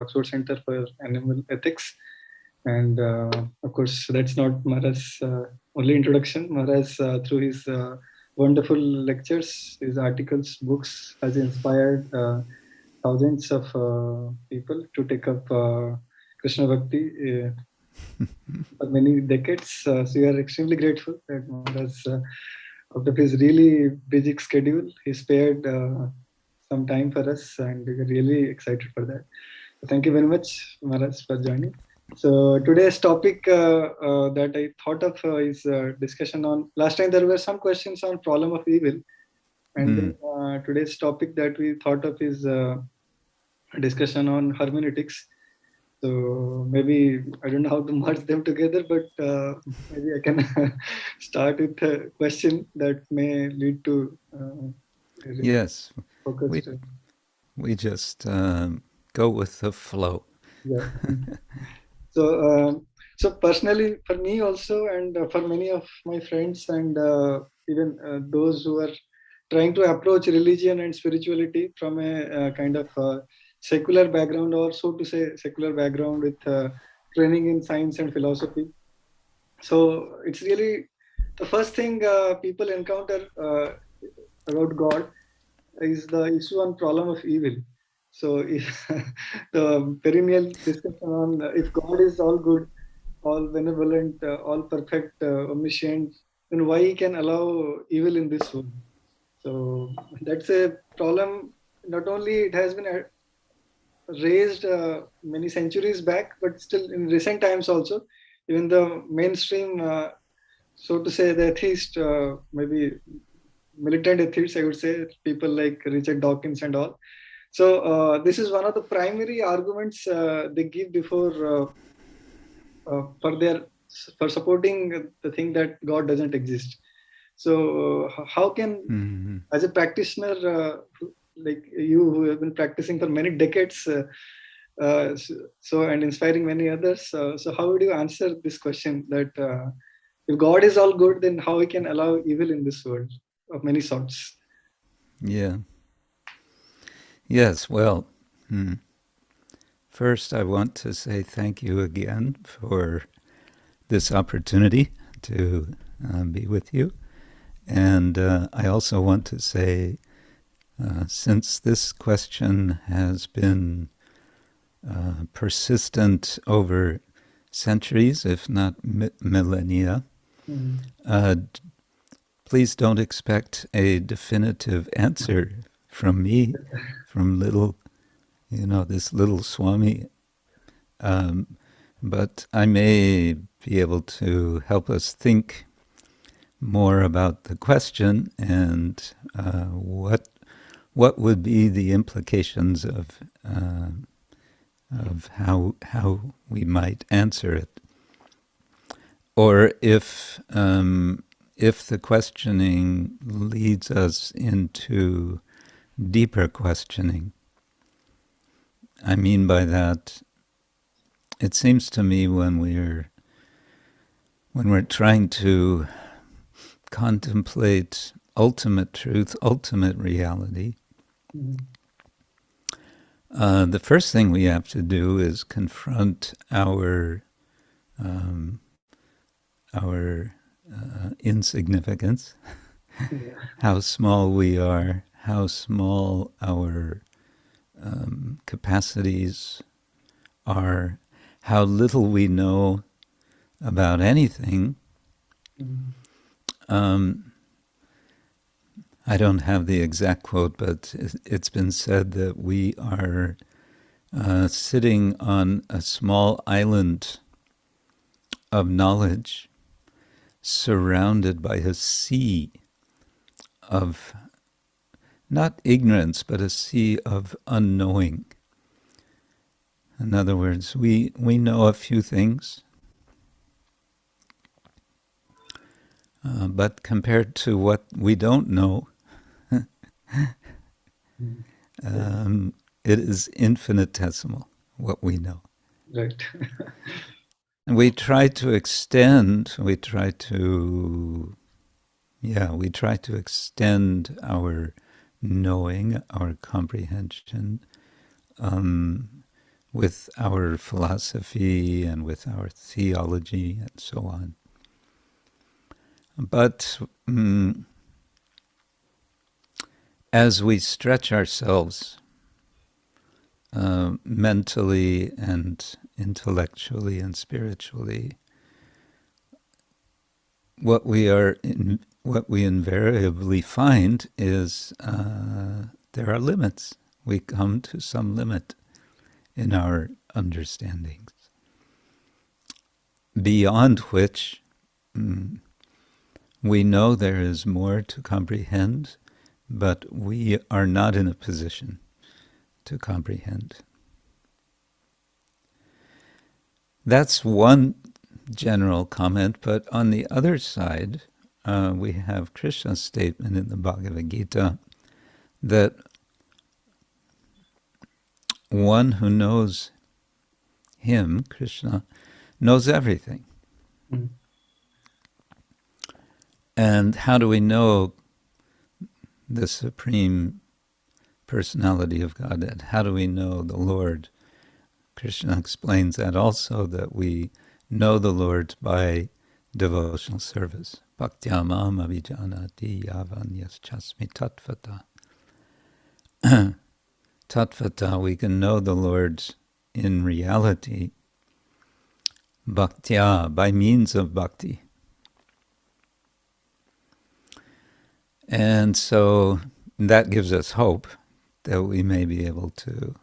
Oxford Center for Animal Ethics. And of course, that's not Maharaj's only introduction. Maharaj, through his wonderful lectures, his articles, books, has inspired thousands of people to take up Krishna Bhakti for many decades. So we are extremely grateful that Maharaj, out of his really busy schedule, he spared some time for us, and we are really excited for that. So thank you very much, Maharaj, for joining. So today's topic that I thought of is discussion on. Last time there were some questions on problem of evil, and then today's topic that we thought of is discussion on hermeneutics. So maybe I don't know how to merge them together, but maybe I can start with a question that may lead to Yes, focused. we just go with the flow. Yeah. So, so personally, for me also, and for many of my friends, and even those who are trying to approach religion and spirituality from a kind of secular background, or so to say, secular background with training in science and philosophy. So it's really the first thing people encounter about God is the issue on problem of evil. So if the perennial discussion on if God is all good, all benevolent, all perfect, omniscient, then why he can allow evil in this world? So that's a problem. Not only it has been raised many centuries back, but still in recent times also, even the mainstream, so to say, the atheist, maybe militant atheists, I would say, people like Richard Dawkins and all. So this is one of the primary arguments they give before for supporting the thing that God doesn't exist. So how can, as a practitioner, like you who have been practicing for many decades, so and inspiring many others, so how would you answer this question that if God is all good, then how he can allow evil in this world of many sorts? Yeah. Yes, well, first I want to say thank you again for this opportunity to be with you. And I also want to say, since this question has been persistent over centuries, if not millennia, please don't expect a definitive answer from me, from this little Swami. But I may be able to help us think more about the question and what would be the implications of how we might answer it, or if the questioning leads us into deeper questioning. I mean by that, it seems to me when we're trying to contemplate ultimate truth, ultimate reality, the first thing we have to do is confront our insignificance, how small we are, how small our capacities are, how little we know about anything. I don't have the exact quote, but it's been said that we are sitting on a small island of knowledge surrounded by a sea of, not ignorance, but a sea of unknowing. In other words, we know a few things, but compared to what we don't know, it is infinitesimal, what we know. Right. And we try to extend our knowing, our comprehension, with our philosophy and with our theology and so on. But as we stretch ourselves mentally and intellectually and spiritually, what we invariably find is there are limits. We come to some limit in our understandings, beyond which we know there is more to comprehend, but we are not in a position to comprehend. That's one general comment, but on the other side, we have Krishna's statement in the Bhagavad Gita that one who knows him, Krishna, knows everything. Mm. And how do we know the Supreme Personality of Godhead? How do we know the Lord? Krishna explains that also, that we know the Lord by devotional service. Bhaktyamam abhijanati yavanyaschasmi tattvata. Tattvata, we can know the Lord in reality, bhaktya, by means of bhakti. And so that gives us hope that we may be able to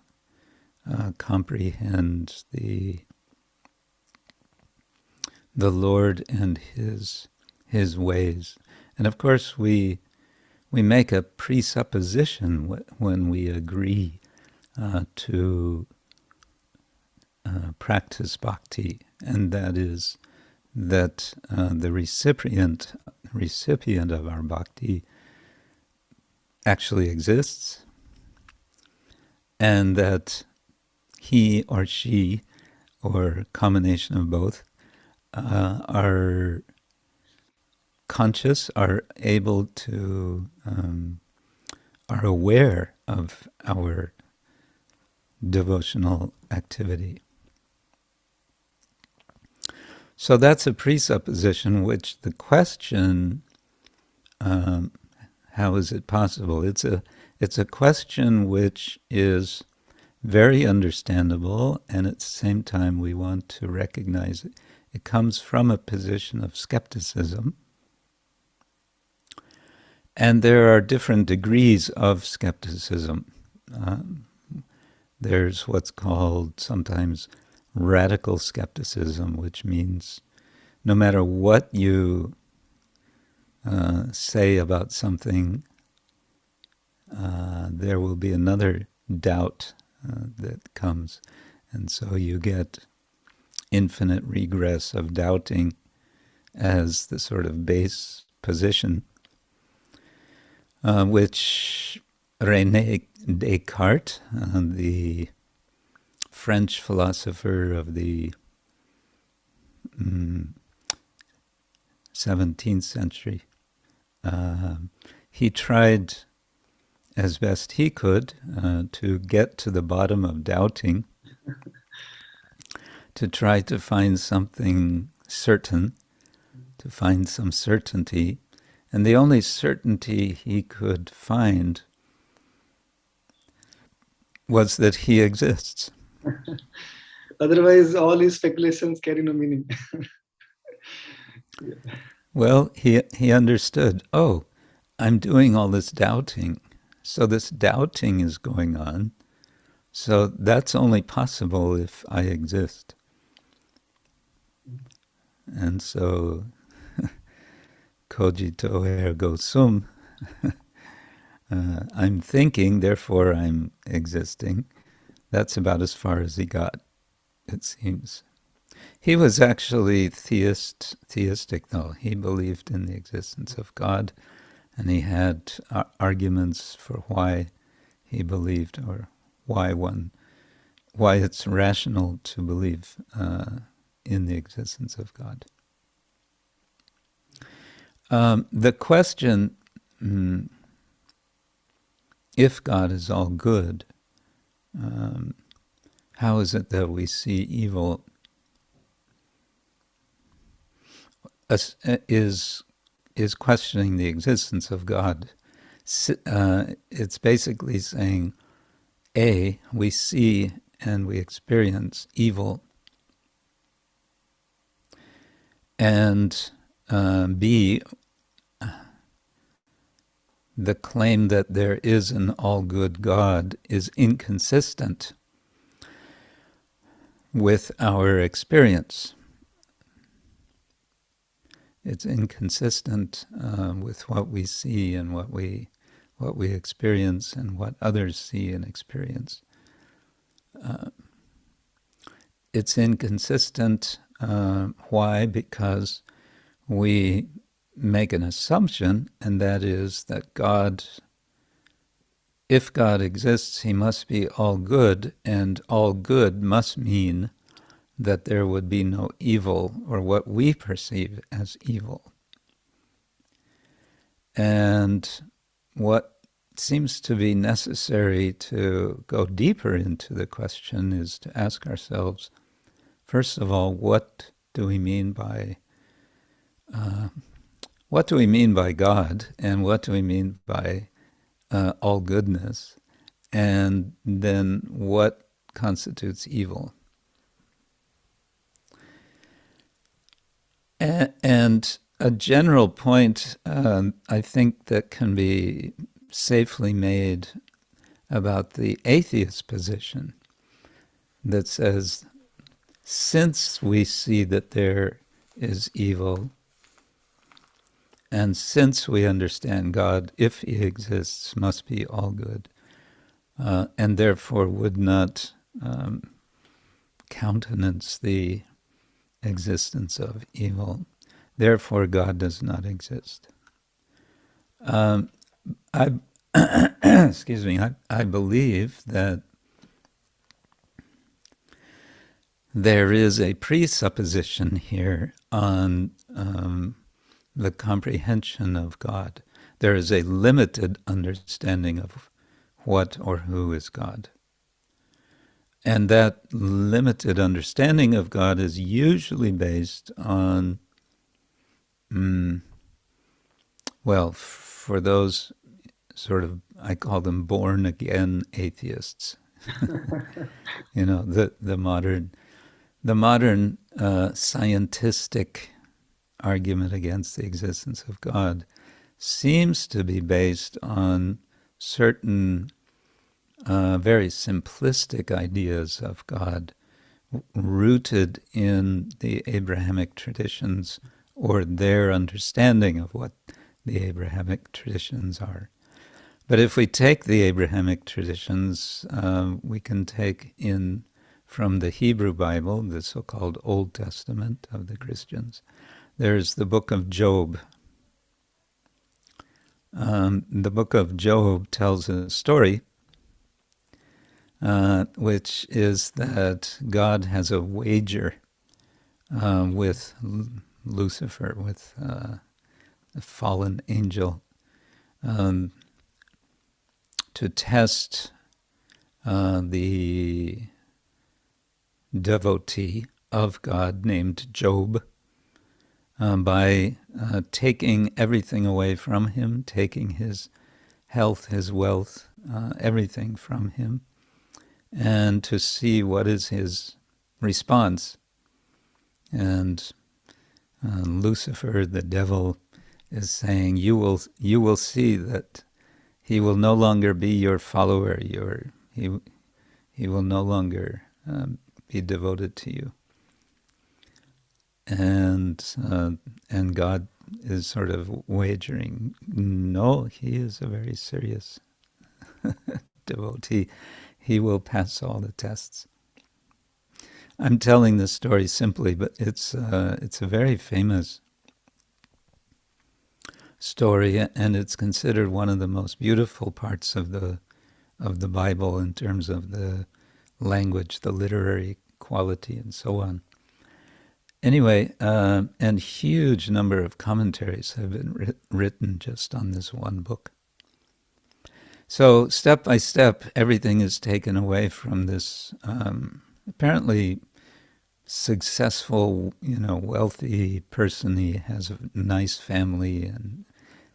comprehend the Lord and His ways. And of course, we make a presupposition when we agree to practice bhakti, and that is that the recipient of our bhakti actually exists, and that he or she, or a combination of both, are conscious, are able to, are aware of our devotional activity. So that's a presupposition, which the question, how is it possible? It's a question which is very understandable, and at the same time we want to recognize it comes from a position of skepticism. And there are different degrees of skepticism. There's what's called sometimes radical skepticism, which means no matter what you say about something, there will be another doubt that comes. And so you get infinite regress of doubting as the sort of base position, which René Descartes, the French philosopher of the 17th century, he tried as best he could to get to the bottom of doubting, to try to find something certain, to find some certainty. And the only certainty he could find was that he exists. Otherwise, all his speculations carry no meaning. Yeah. Well, he understood, oh, I'm doing all this doubting. So this doubting is going on. So that's only possible if I exist. And so, cogito ergo sum, I'm thinking, therefore I'm existing. That's about as far as he got, it seems. He was actually theistic, though. He believed in the existence of God, and he had arguments for why he believed, or why it's rational to believe in the existence of God. The question, if God is all good, How is it that we see evil is questioning the existence of God. It's basically saying, A, we see and we experience evil, and B, the claim that there is an all-good God is inconsistent with our experience. It's inconsistent with what we see and what we experience and what others see and experience. It's inconsistent. Why? Because we make an assumption, and that is that God, if God exists, he must be all good, and all good must mean that there would be no evil, or what we perceive as evil. And what seems to be necessary to go deeper into the question is to ask ourselves, first of all, what do we mean by God, and what do we mean by all goodness, and then what constitutes evil? And a general point, I think, that can be safely made about the atheist position that says, since we see that there is evil, and since we understand God, if he exists, must be all good, and therefore would not countenance the existence of evil, therefore God does not exist. Excuse me, I believe that there is a presupposition here on the comprehension of God. There is a limited understanding of what or who is God. And that limited understanding of God is usually based on, well, for those sort of, I call them born-again atheists. You know, the modern scientistic argument against the existence of God seems to be based on certain very simplistic ideas of God rooted in the Abrahamic traditions, or their understanding of what the Abrahamic traditions are. But if we take the Abrahamic traditions, we can take in from the Hebrew Bible, the so-called Old Testament of the Christians. There's the book of Job. The book of Job tells a story, which is that God has a wager with Lucifer, with the fallen angel, to test the devotee of God named Job by taking everything away from him, taking his health, his wealth, everything from him, and to see what is his response. And Lucifer, the devil, is saying, you will see that he will no longer be your follower. He will no longer be devoted to you. And God is sort of wagering, no, he is a very serious devotee. He will pass all the tests. I'm telling this story simply, but it's a very famous story, and it's considered one of the most beautiful parts of the Bible in terms of the language, the literary quality, and so on. Anyway, and huge number of commentaries have been written just on this one book. So step by step, everything is taken away from this apparently successful, wealthy person. He has a nice family and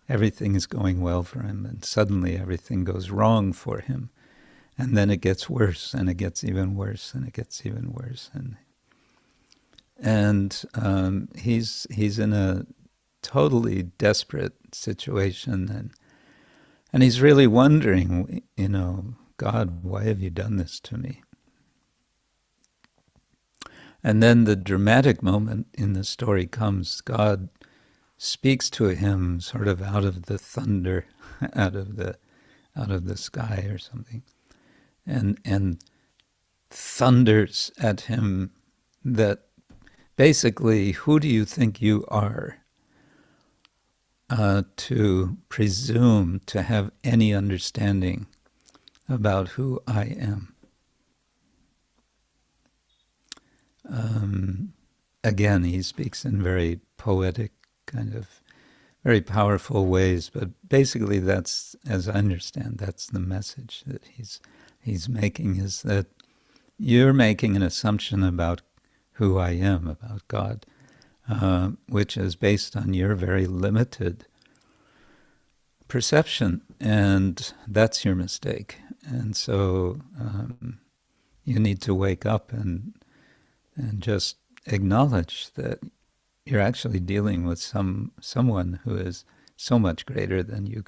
everything is going well for him. And suddenly everything goes wrong for him. And then it gets worse, and it gets even worse, and it gets even worse. And he's in a totally desperate situation, and he's really wondering, God, why have you done this to me? And then the dramatic moment in the story comes. God speaks to him sort of out of the thunder, out of the sky or something, and thunders at him that basically, who do you think you are to presume to have any understanding about who I am? Again, he speaks in very poetic, kind of very powerful ways, but basically that's, as I understand, that's the message that he's making, is that you're making an assumption about who I am, about God, which is based on your very limited perception, and that's your mistake. And so you need to wake up and just acknowledge that you're actually dealing with someone who is so much greater than you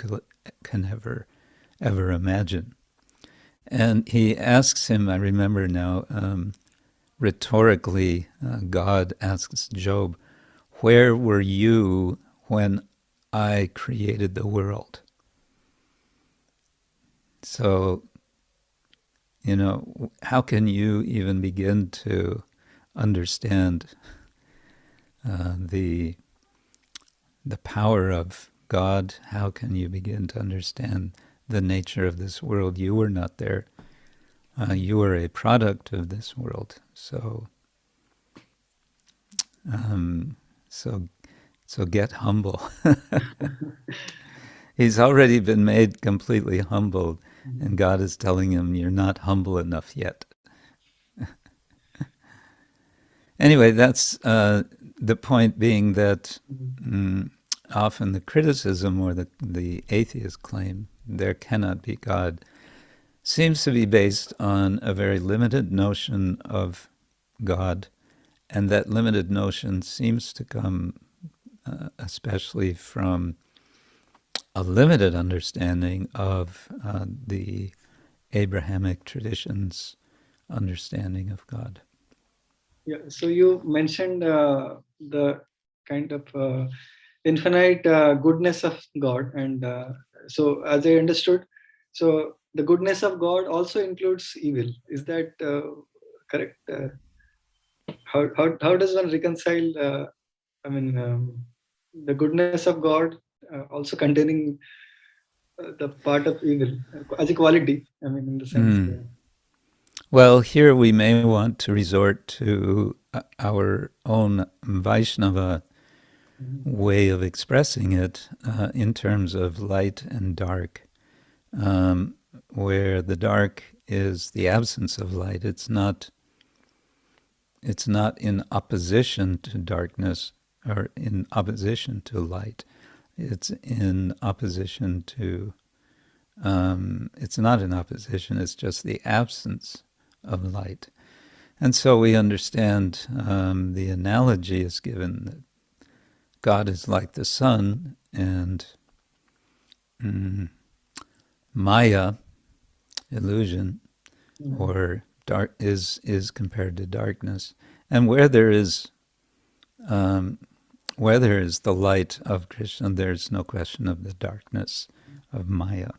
can ever imagine. And he asks him, I remember now, rhetorically, God asks Job, where were you when I created the world? So, how can you even begin to understand the power of God? How can you begin to understand the nature of this world? You were not there. You are a product of this world. So get humble. He's already been made completely humbled, and God is telling him, you're not humble enough yet. Anyway, that's the point being that often the criticism or the atheist claim, there cannot be God, seems to be based on a very limited notion of God, and that limited notion seems to come especially from a limited understanding of the Abrahamic tradition's understanding of God. Yeah, so you mentioned the kind of infinite goodness of God, and so as I understood, so the goodness of God also includes evil. Is that correct? How does one reconcile? The goodness of God also containing the part of evil as a quality. In the sense. Well, here we may want to resort to our own Vaishnava way of expressing it in terms of light and dark, where the dark is the absence of light. It's not in opposition to darkness or in opposition to light. It's in opposition to, it's not in opposition, it's just the absence of light. And so we understand the analogy is given that God is like the sun, and Maya, illusion, or dark, is compared to darkness. And where there is the light of Krishna, there's no question of the darkness of Maya.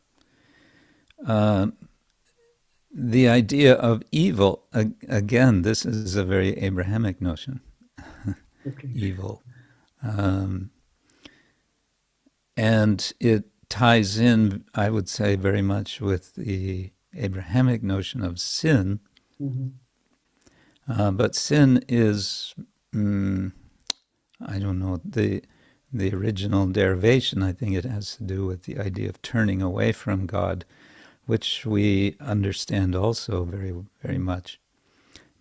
The idea of evil, again, this is a very Abrahamic notion. Okay. Evil. And it ties in, I would say, very much with the Abrahamic notion of sin. But sin is, I don't know, the original derivation, I think it has to do with the idea of turning away from God. which we understand also very, very much.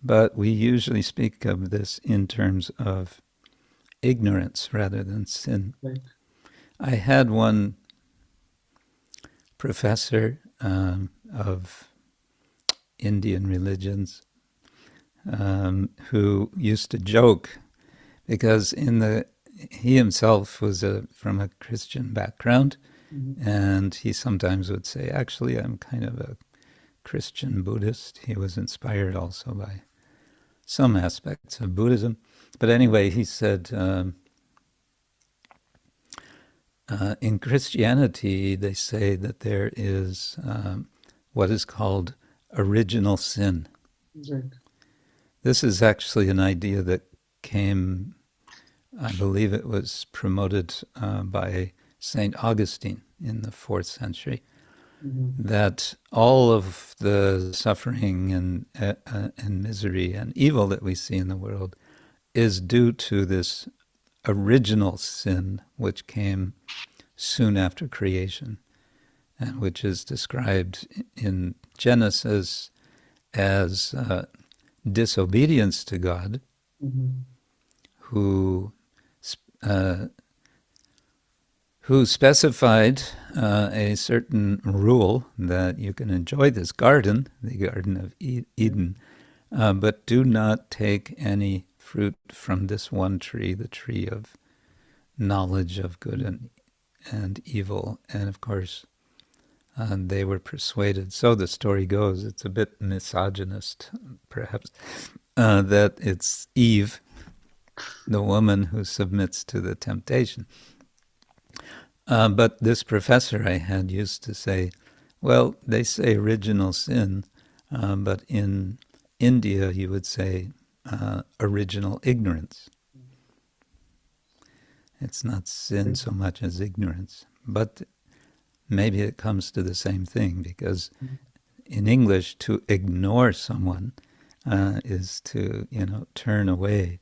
But we usually speak of this in terms of ignorance rather than sin. Right. I had one professor of Indian religions who used to joke because he himself was from a Christian background, and he sometimes would say, actually, I'm kind of a Christian Buddhist. He was inspired also by some aspects of Buddhism. But anyway, he said, in Christianity, they say that there is what is called original sin. Right. This is actually an idea that came, I believe it was promoted by St. Augustine in the 4th century, that all of the suffering and misery and evil that we see in the world is due to this original sin which came soon after creation, and which is described in Genesis as disobedience to God, who specified a certain rule that you can enjoy this garden, the Garden of Eden, but do not take any fruit from this one tree, the tree of knowledge of good and evil. And of course, they were persuaded. So the story goes, it's a bit misogynist, perhaps, that it's Eve, the woman, who submits to the temptation. But this professor I had used to say, well, they say original sin, but in India you would say original ignorance. It's not sin so much as ignorance. But maybe it comes to the same thing, because in English, to ignore someone is to, turn away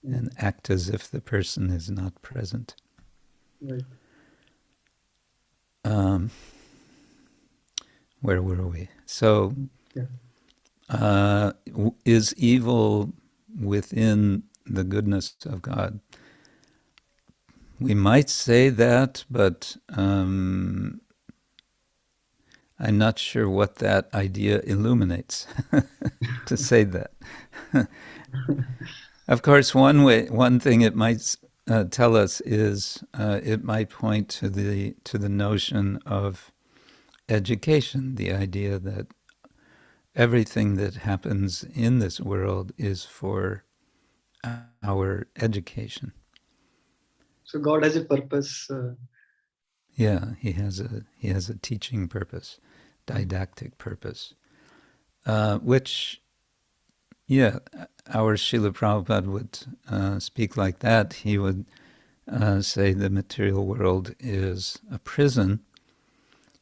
and act as if the person is not present. Right. Where were we? So, is evil within the goodness of God? We might say that, but I'm not sure what that idea illuminates to say that. Of course, one thing it might tell us is it might point to the notion of education, the idea that everything that happens in this world is for our education. So God has a purpose. Yeah, he has a teaching purpose, didactic purpose, which, our Srila Prabhupada would speak like that. He would say the material world is a prison,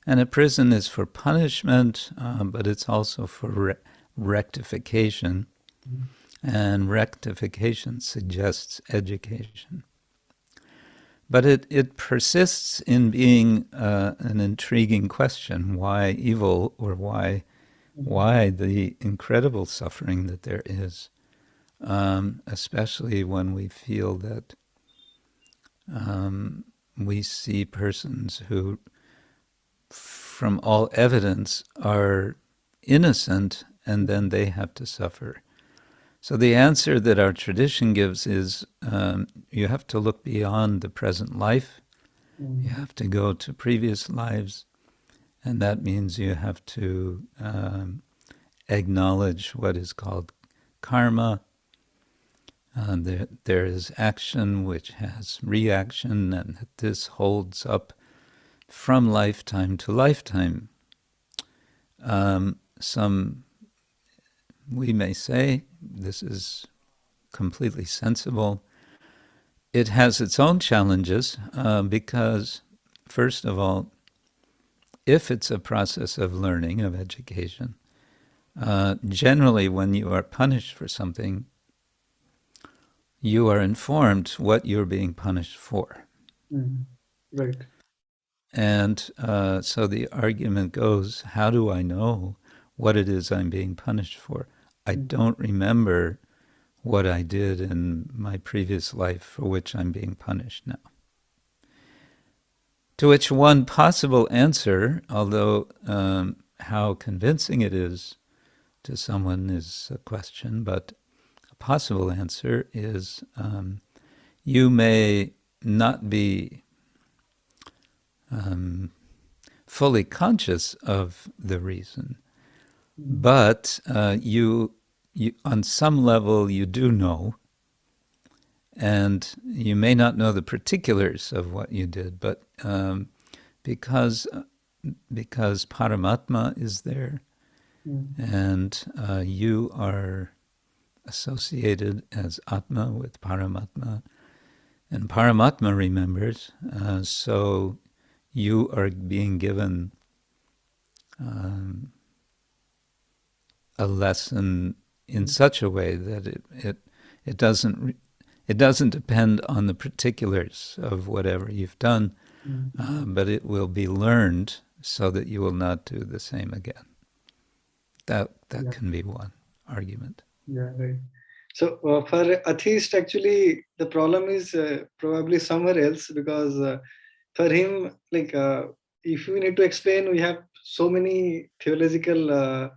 and a prison is for punishment, but it's also for rectification, and rectification suggests education. But it persists in being an intriguing question: why evil, or why the incredible suffering that there is, especially when we feel that we see persons who, from all evidence, are innocent, and then they have to suffer. So the answer that our tradition gives is you have to look beyond the present life. You have to go to previous lives, and that means you have to acknowledge what is called karma. There is action which has reaction, and that this holds up from lifetime to lifetime. We may say this is completely sensible. It has its own challenges because, first of all, if it's a process of learning, of education, generally when you are punished for something, you are informed what you're being punished for. Right. And so the argument goes, how do I know what it is I'm being punished for? I don't remember what I did in my previous life for which I'm being punished now. To which one possible answer, although how convincing it is to someone is a question, but a possible answer is you may not be fully conscious of the reason, but you on some level you do know, and you may not know the particulars of what you did, but because Paramatma is there, and you are associated as Atma with Paramatma, and Paramatma remembers, so you are being given a lesson in such a way that it doesn't depend on the particulars of whatever you've done, but it will be learned so that you will not do the same again. That can be one argument. Yeah, right. So for atheist, actually, the problem is probably somewhere else, because for him, like, if we need to explain, we have so many theological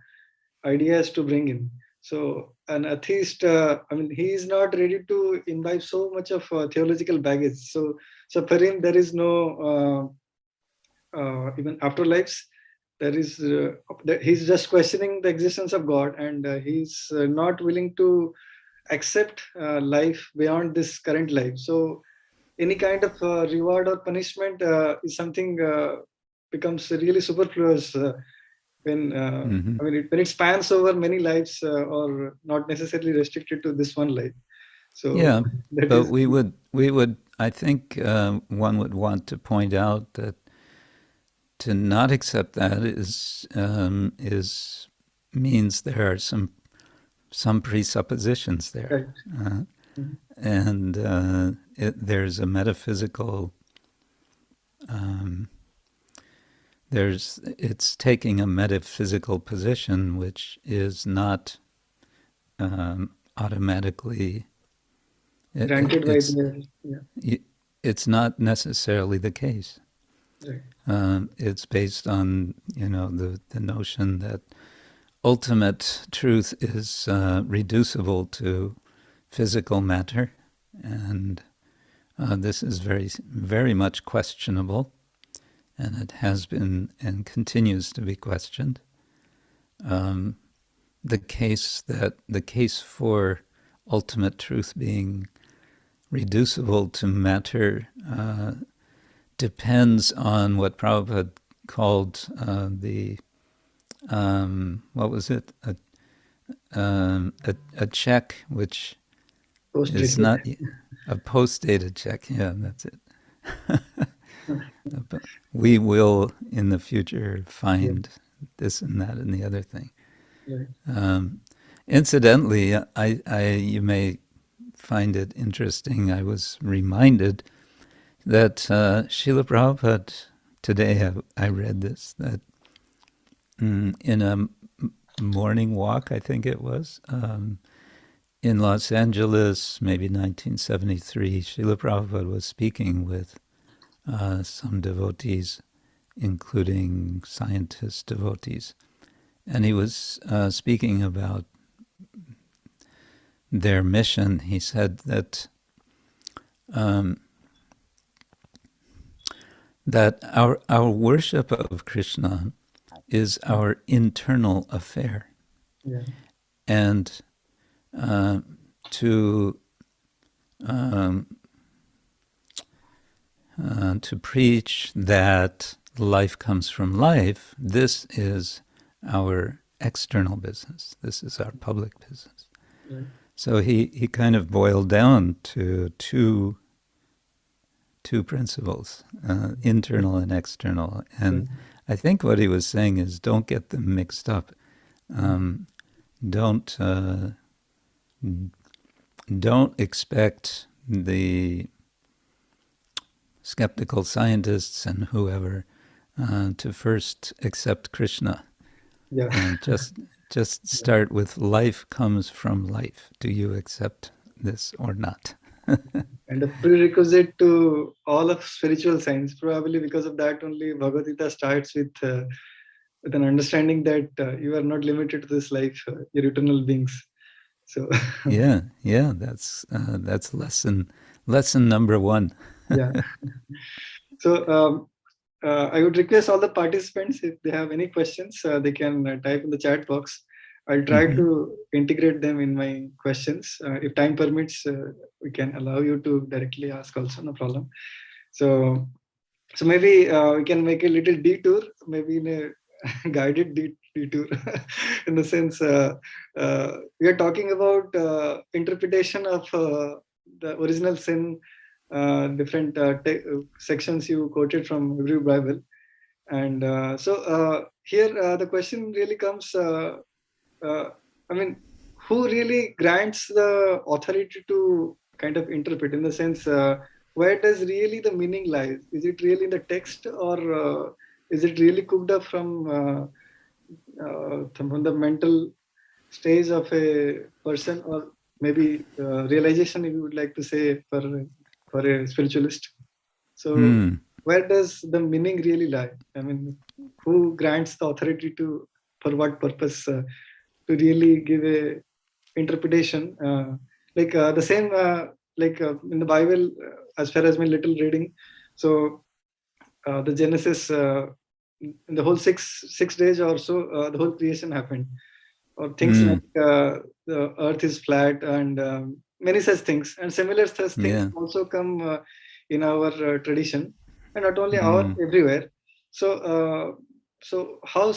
ideas to bring in. So an atheist, I mean, he is not ready to imbibe so much of theological baggage. So for him, there is no even afterlives. There is he's just questioning the existence of God, and he's not willing to accept life beyond this current life. So any kind of reward or punishment is something becomes really superfluous when I mean when it spans over many lives, or not necessarily restricted to this one life. So Yeah, that but is we would I think one would want to point out that to not accept that is means there are some presuppositions there, right. and there's a metaphysical. It's taking a metaphysical position which is not automatically. Granted by the It's not necessarily the case. right. It's based on the notion that ultimate truth is reducible to physical matter, and this is very, very much questionable, and it has been and continues to be questioned. The case for ultimate truth being reducible to matter depends on what Prabhupada called what was it? A check which is not a post-dated check. Yeah, that's it. We will in the future find this and that and the other thing. Incidentally, you may find it interesting. I was reminded that Srila Prabhupada, today I read this, that in a morning walk, I think it was, in Los Angeles, maybe 1973, Srila Prabhupada was speaking with some devotees, including scientist devotees. And he was speaking about their mission. He said that that our worship of Krishna is our internal affair, and to preach that life comes from life, this is our external business. This is our public business. So he kind of boiled down to two principles, internal and external. And I think what he was saying is, don't get them mixed up. Don't expect the skeptical scientists and whoever to first accept Krishna. Yeah. Just start with life comes from life. Do you accept this or not? And a prerequisite to all of spiritual science, probably because of that only Bhagavad Gita starts with an understanding that you are not limited to this life, you're eternal beings. So yeah, that's lesson number 1. yeah. So I would request all the participants, if they have any questions, they can type in the chat box. I'll try to integrate them in my questions. If time permits, we can allow you to directly ask also, no problem. So maybe we can make a little detour, maybe in a guided detour, in the sense we are talking about interpretation of the original sin, different sections you quoted from Hebrew Bible. And here the question really comes, I mean, who really grants the authority to kind of interpret, in the sense, where does really the meaning lie? Is it really in the text, or is it really cooked up from the mental stage of a person, or maybe realization, if you would like to say, for a spiritualist? So where does the meaning really lie? I mean, who grants the authority to, for what purpose, to really give a interpretation? The same, in the Bible, as far as my little reading. So the Genesis, in the whole six days or so, the whole creation happened. Or things like the earth is flat, and many such things. And similar such things also come in our tradition, and not only our, everywhere. So how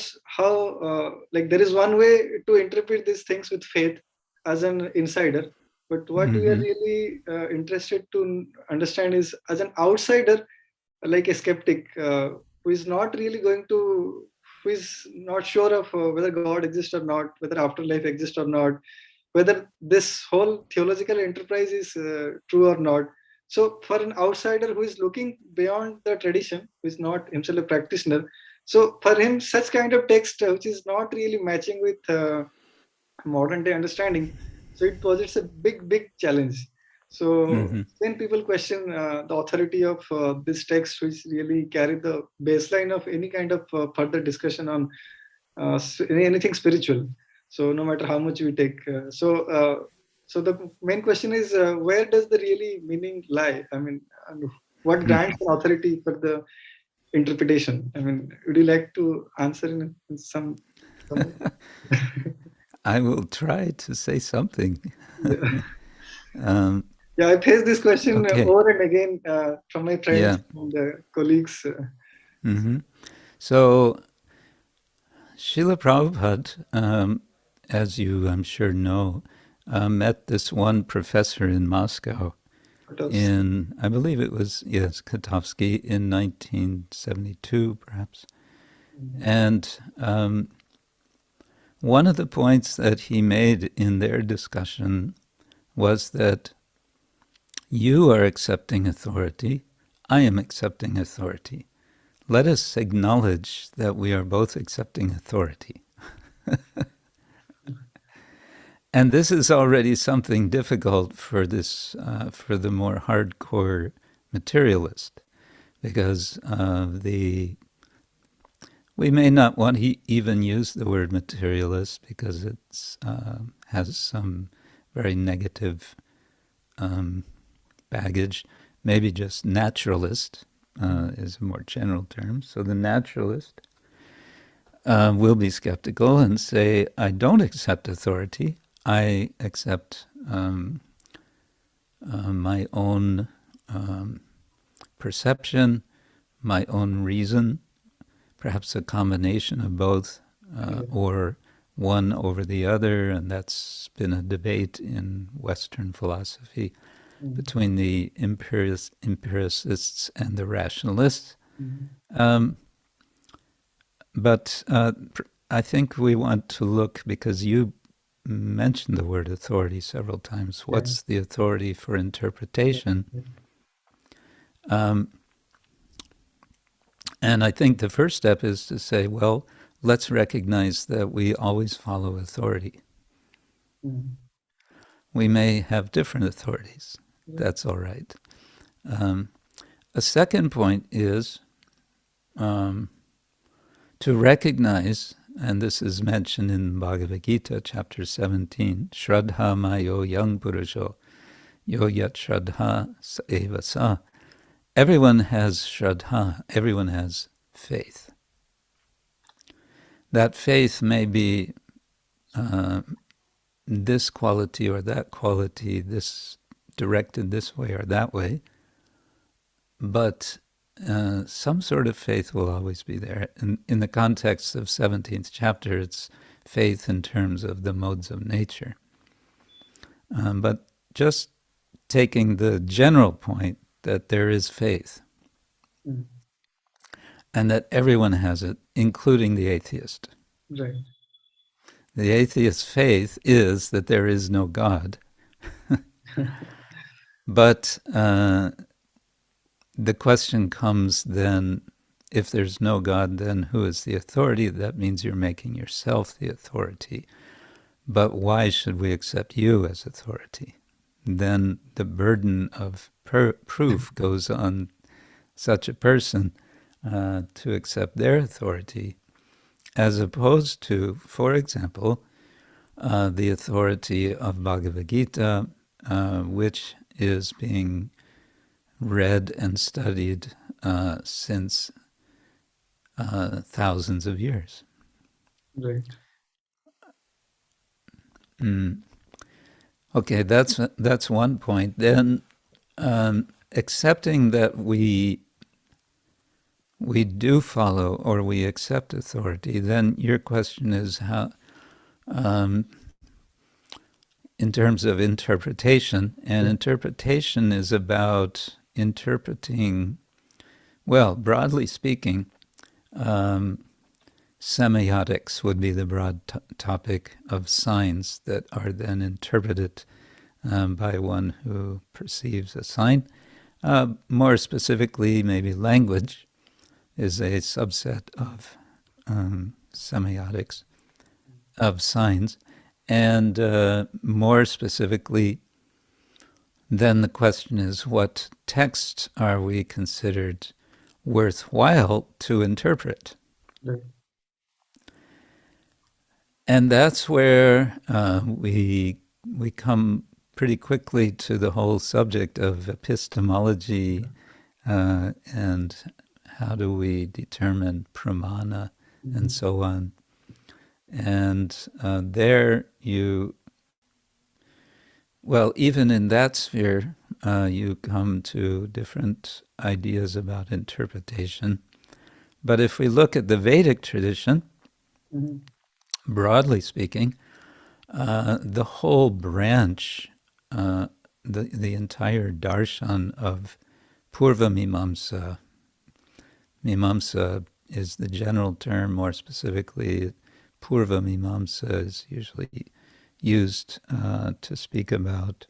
like there is one way to interpret these things with faith as an insider, but what we are really interested to understand is, as an outsider, like a skeptic, who is not really going to, who is not sure of whether God exists or not, whether afterlife exists or not, whether this whole theological enterprise is true or not. So for an outsider who is looking beyond the tradition, who is not himself a practitioner, so for him, such kind of text, which is not really matching with modern day understanding, so it posits a big challenge. So when people question the authority of this text, which really carry the baseline of any kind of further discussion on anything spiritual, so no matter how much we take, so the main question is, where does the really meaning lie? I mean, and what grants an authority for the interpretation? I mean, would you like to answer in some I will try to say something. Yeah, I face this question over and again from my friends and colleagues. So, Srila Prabhupada, as you, I'm sure, know, met this one professor in Moscow in, I believe it was, Kotovsky, in 1972, perhaps. And one of the points that he made in their discussion was that you are accepting authority, I am accepting authority. Let us acknowledge that we are both accepting authority. And this is already something difficult for this, for the more hardcore materialist, because we may not want to even use the word materialist because it has some very negative baggage. Maybe just naturalist is a more general term. So the naturalist will be skeptical and say, I don't accept authority. I accept my own perception, my own reason, perhaps a combination of both, or one over the other, and that's been a debate in Western philosophy between the empiricists and the rationalists. But I think we want to look, because you mentioned the word authority several times. What's the authority for interpretation? And I think the first step is to say, well, let's recognize that we always follow authority. Mm. We may have different authorities. That's all right. A second point is to recognize, and this is mentioned in Bhagavad Gita, chapter 17, Shraddha mayo yang purusho, yo yat shraddha eva sa. Everyone has shraddha, everyone has faith. That faith may be this quality or that quality, this directed this way or that way, but some sort of faith will always be there. In the context of 17th chapter, it's faith in terms of the modes of nature. But just taking the general point that there is faith, and that everyone has it, including the atheist. Right. The atheist's faith is that there is no God. But the question comes then, if there's no God, then who is the authority? That means you're making yourself the authority. But why should we accept you as authority? Then the burden of proof goes on such a person to accept their authority, as opposed to, for example, the authority of Bhagavad Gita, which is being read and studied since thousands of years. Right. Okay, that's one point. Then accepting that we do follow or we accept authority, then your question is how, in terms of interpretation, and interpretation is about interpreting, well, broadly speaking, semiotics would be the broad topic of signs that are then interpreted by one who perceives a sign. More specifically, maybe language is a subset of semiotics, of signs. And more specifically, then the question is, what texts are we considered worthwhile to interpret? Right. And that's where we come pretty quickly to the whole subject of epistemology and how do we determine pramana and so on. And there even in that sphere, you come to different ideas about interpretation. But if we look at the Vedic tradition, broadly speaking, the whole branch, the entire darshan of Purva Mimamsa, Mimamsa is the general term, more specifically, Purva Mimamsa is usually used to speak about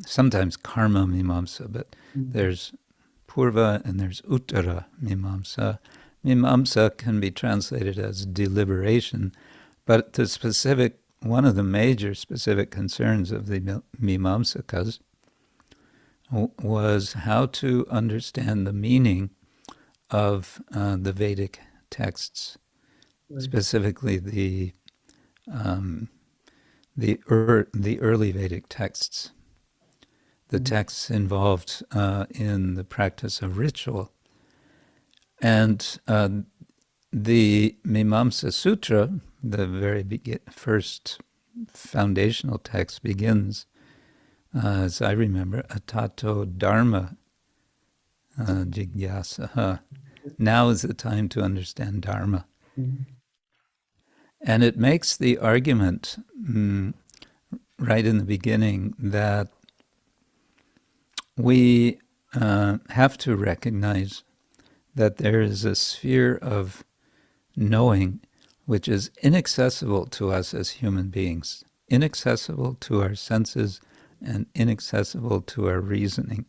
sometimes karma Mimamsa, but there's Purva and there's Uttara Mimamsa. Mimamsa can be translated as deliberation, but one of the major specific concerns of the Mimamsakas was how to understand the meaning of the Vedic texts, specifically the early Vedic texts, the texts involved in the practice of ritual. And the Mimamsa Sutra, the very first foundational text, begins, as I remember, atato dharma jigyasa. Now is the time to understand dharma. And it makes the argument right in the beginning that we have to recognize that there is a sphere of knowing which is inaccessible to us as human beings, inaccessible to our senses and inaccessible to our reasoning.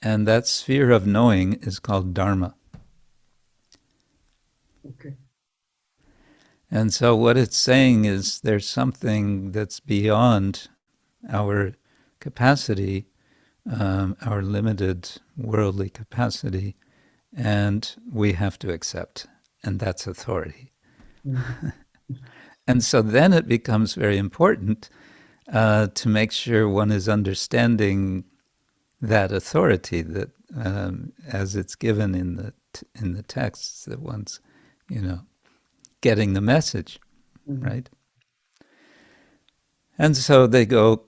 And that sphere of knowing is called dharma. Okay. And so what it's saying is there's something that's beyond our capacity, our limited worldly capacity, and we have to accept, and that's authority. Mm. And so then it becomes very important to make sure one is understanding that authority, that as it's given in the texts, that one's, getting the message, right? And so they go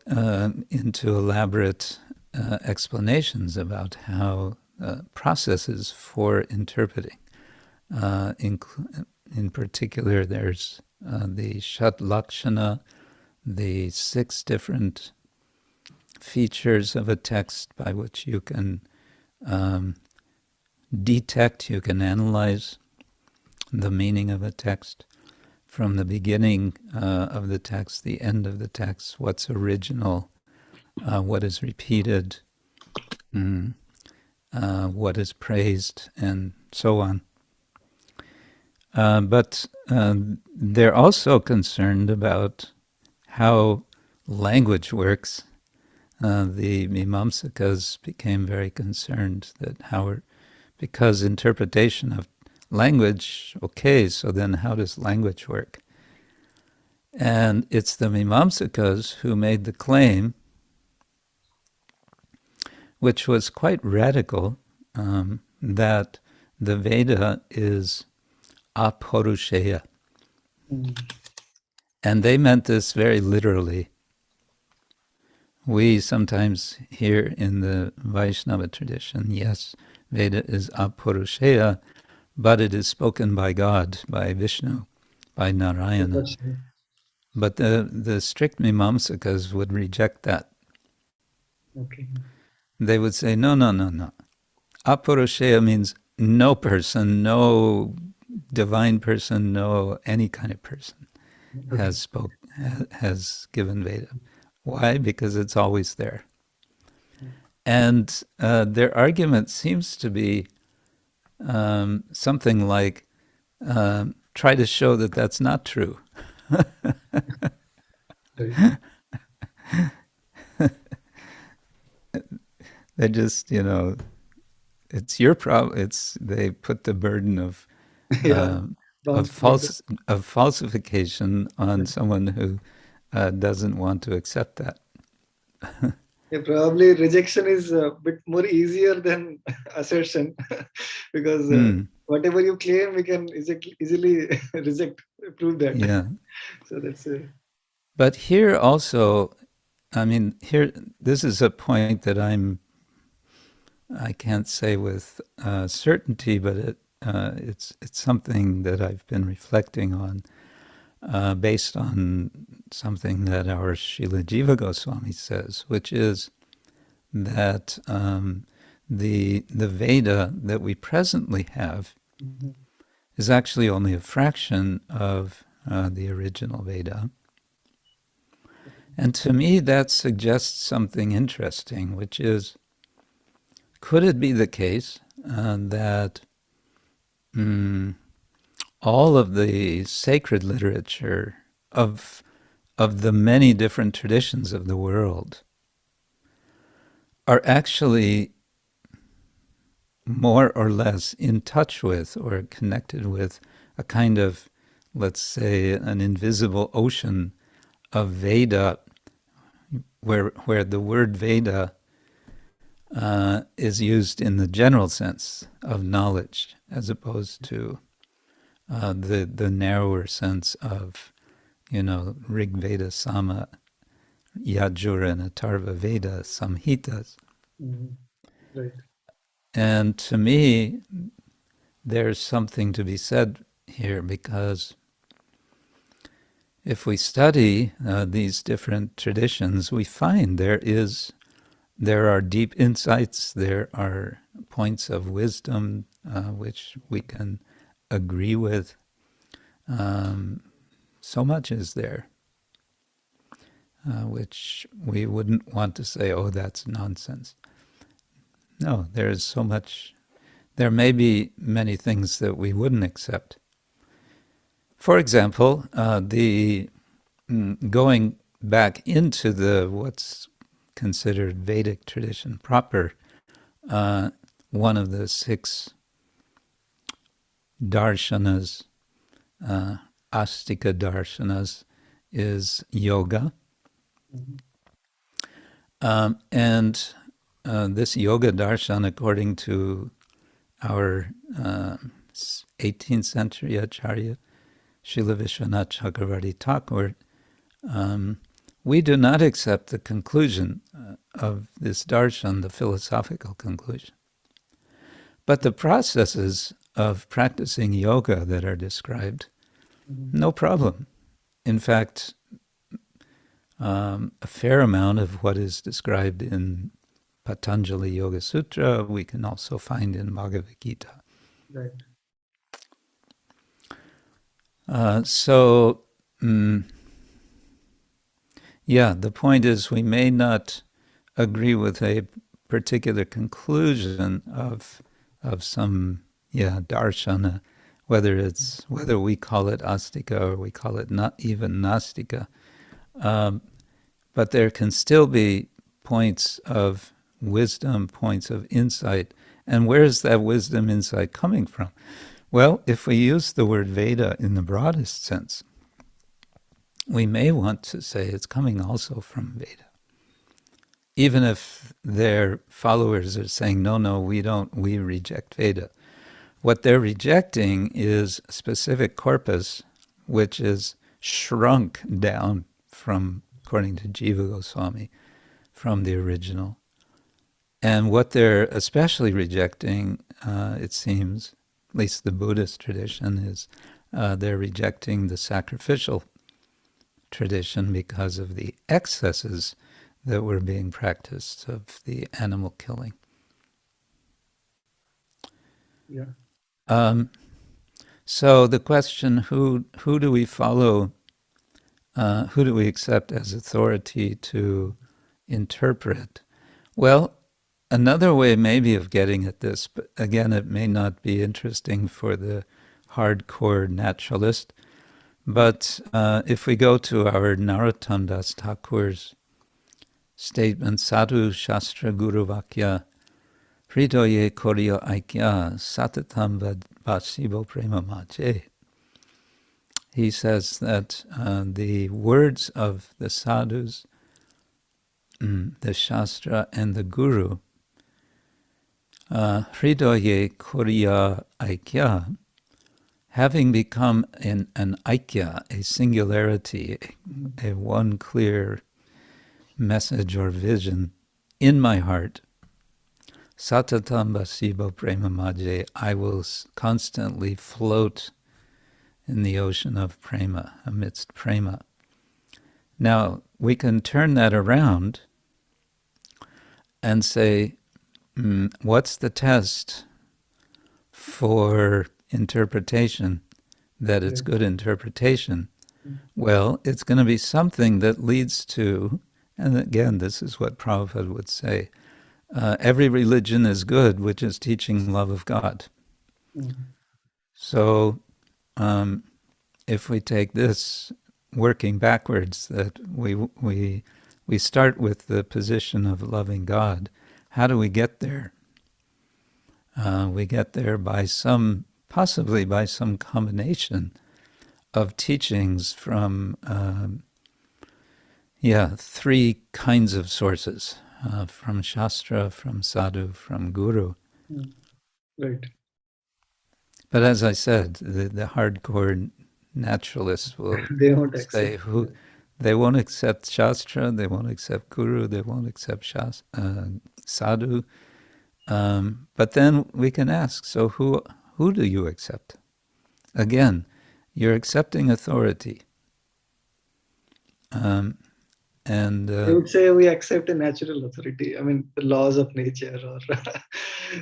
into elaborate explanations about how processes for interpreting. In particular, there's the Shat Lakshana, the 6 different features of a text by which you can detect, you can analyze the meaning of a text from the beginning of the text, the end of the text, what's original, what is repeated, what is praised, and so on. But they're also concerned about how language works. The Mimamsakas became very concerned that because interpretation of language, okay, so then how does language work? And it's the Mimamsakas who made the claim, which was quite radical, that the Veda is apurusheya. And they meant this very literally. We sometimes hear in the Vaishnava tradition, yes, Veda is apurusheya, but it is spoken by God, by Vishnu, by Narayana. But the strict Mimamsakas would reject that. Okay. They would say, no. Apurusheya means no person, no divine person, no any kind of person has given Veda. Why? Because it's always there. And their argument seems to be something like, try to show that that's not true. They just, it's your problem. They put the burden of falsification on someone who doesn't want to accept that. Yeah, probably rejection is a bit more easier than assertion because whatever you claim, we can easily prove that. Yeah. So that's But here also, this is a point that I can't say with certainty, but it's something that I've been reflecting on based on something that our Srila Jiva Goswami says, which is that the Veda that we presently have is actually only a fraction of the original Veda. And to me, that suggests something interesting, which is, could it be the case that all of the sacred literature of the many different traditions of the world are actually more or less in touch with or connected with a kind of, let's say, an invisible ocean of Veda, where the word Veda is used in the general sense of knowledge, as opposed to the narrower sense of, Rig Veda, Sama, Yajura, and Atharva Veda, Samhitas. right. And to me, there's something to be said here, because if we study these different traditions, we find there are deep insights, there are points of wisdom which we can agree with. So much is there, which we wouldn't want to say, oh, that's nonsense. No, there is so much. There may be many things that we wouldn't accept, For example, going back into the what's considered Vedic tradition proper, one of the 6 darshanas, astika darshanas, is yoga. And this yoga darshan, according to our 18th century Acharya, Srila Vishwanath Chakravarti Thakur, we do not accept the conclusion of this darshan, the philosophical conclusion. But the processes of practicing yoga that are described, no problem. In fact, a fair amount of what is described in Patanjali Yoga Sutra we can also find in Bhagavad Gita. Right. The point is we may not agree with a particular conclusion of some darshana, whether we call it astika or we call it not even nastika, but there can still be points of wisdom, points of insight. And where is that wisdom, insight coming from? Well, if we use the word Veda in the broadest sense, we may want to say it's coming also from Veda. Even if their followers are saying, no, we reject Veda. What they're rejecting is a specific corpus which is shrunk down from, according to Jiva Goswami, from the original. And what they're especially rejecting, it seems, at least the Buddhist tradition, is they're rejecting the sacrificial tradition because of the excesses that were being practiced of the animal killing. Yeah. So the question, who do we follow, who do we accept as authority to interpret? Well, another way maybe of getting at this, but again, it may not be interesting for the hardcore naturalist, but if we go to our Narottam Das Thakur's statement, Sadhu Shastra Guru Vakya Hridoye Koryo Aikya Satatam Vasibo Prema Mache. He says that the words of the sadhus, the Shastra, and the Guru, Hridoye Korya Aikya, having become an aikya, a singularity, a one clear message or vision in my heart, Satatam Basibo Prema Maje, I will constantly float in the ocean of prema, amidst prema. Now, we can turn that around and say, what's the test for interpretation, that it's good interpretation? Well, it's going to be something that leads to, and again, this is what Prabhupada would say, every religion is good, which is teaching love of God. So, if we take this, working backwards, that we start with the position of loving God, how do we get there? We get there by possibly by some combination of teachings from, 3 kinds of sources, from Shastra, from Sadhu, from Guru. Right. But as I said, the hardcore naturalists will They won't say accept. they won't accept Shastra, they won't accept Guru, they won't accept Sadhu. But then we can ask, so who do you accept? Again, you're accepting authority. And I would say we accept a natural authority. I mean, the laws of nature, or